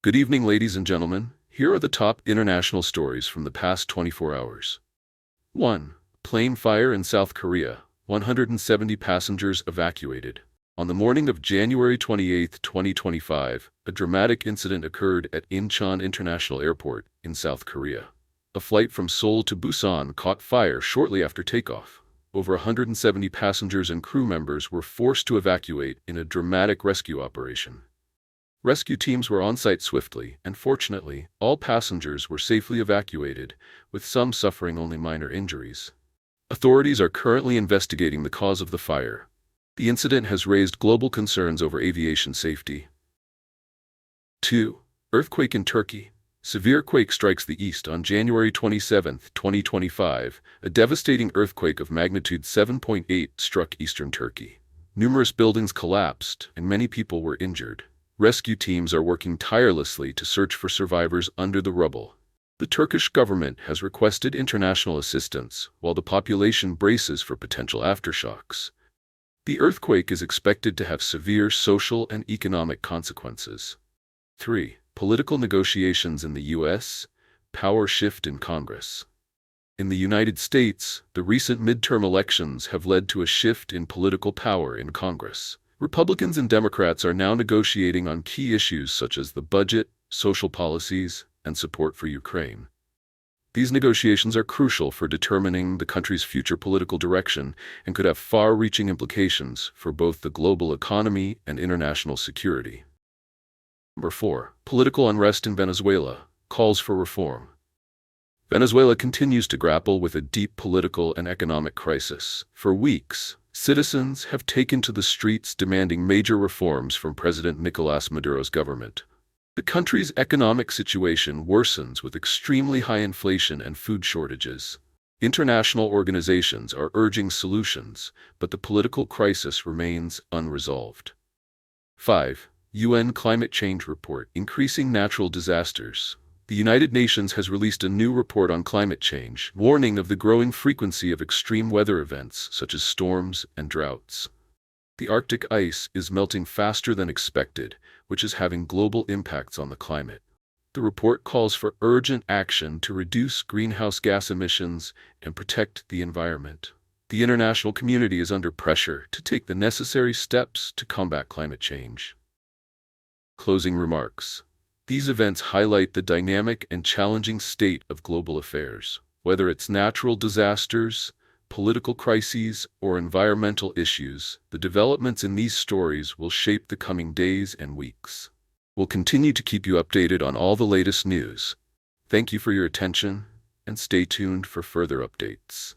Good evening, ladies and gentlemen. Here are the top international stories from the past 24 hours. 1. Plane fire in South Korea. 170 passengers evacuated. On the morning of January 28, 2025, a dramatic incident occurred at Incheon International Airport in South Korea. A flight from Seoul to Busan caught fire shortly after takeoff. Over 170 passengers and crew members were forced to evacuate in a dramatic rescue operation. Rescue teams were on site swiftly, and fortunately, all passengers were safely evacuated, with some suffering only minor injuries. Authorities are currently investigating the cause of the fire. The incident has raised global concerns over aviation safety. 2. Earthquake in Turkey. Severe quake strikes the east on January 27, 2025. A devastating earthquake of magnitude 7.8 struck eastern Turkey. Numerous buildings collapsed, and many people were injured. Rescue teams are working tirelessly to search for survivors under the rubble. The Turkish government has requested international assistance, while the population braces for potential aftershocks. The earthquake is expected to have severe social and economic consequences. 3. Political negotiations in the U.S. Power shift in Congress. In the United States, the recent midterm elections have led to a shift in political power in Congress. Republicans and Democrats are now negotiating on key issues such as the budget, social policies, and support for Ukraine. These negotiations are crucial for determining the country's future political direction and could have far-reaching implications for both the global economy and international security. 4. Political unrest in Venezuela. Calls for reform. Venezuela continues to grapple with a deep political and economic crisis. For weeks, citizens have taken to the streets demanding major reforms from President Nicolás Maduro's government. The country's economic situation worsens with extremely high inflation and food shortages. International organizations are urging solutions, but the political crisis remains unresolved. 5. UN Climate Change Report. Increasing natural disasters. The United Nations has released a new report on climate change, warning of the growing frequency of extreme weather events such as storms and droughts. The Arctic ice is melting faster than expected, which is having global impacts on the climate. The report calls for urgent action to reduce greenhouse gas emissions and protect the environment. The international community is under pressure to take the necessary steps to combat climate change. Closing remarks. These events highlight the dynamic and challenging state of global affairs. Whether it's natural disasters, political crises, or environmental issues, the developments in these stories will shape the coming days and weeks. We'll continue to keep you updated on all the latest news. Thank you for your attention, and stay tuned for further updates.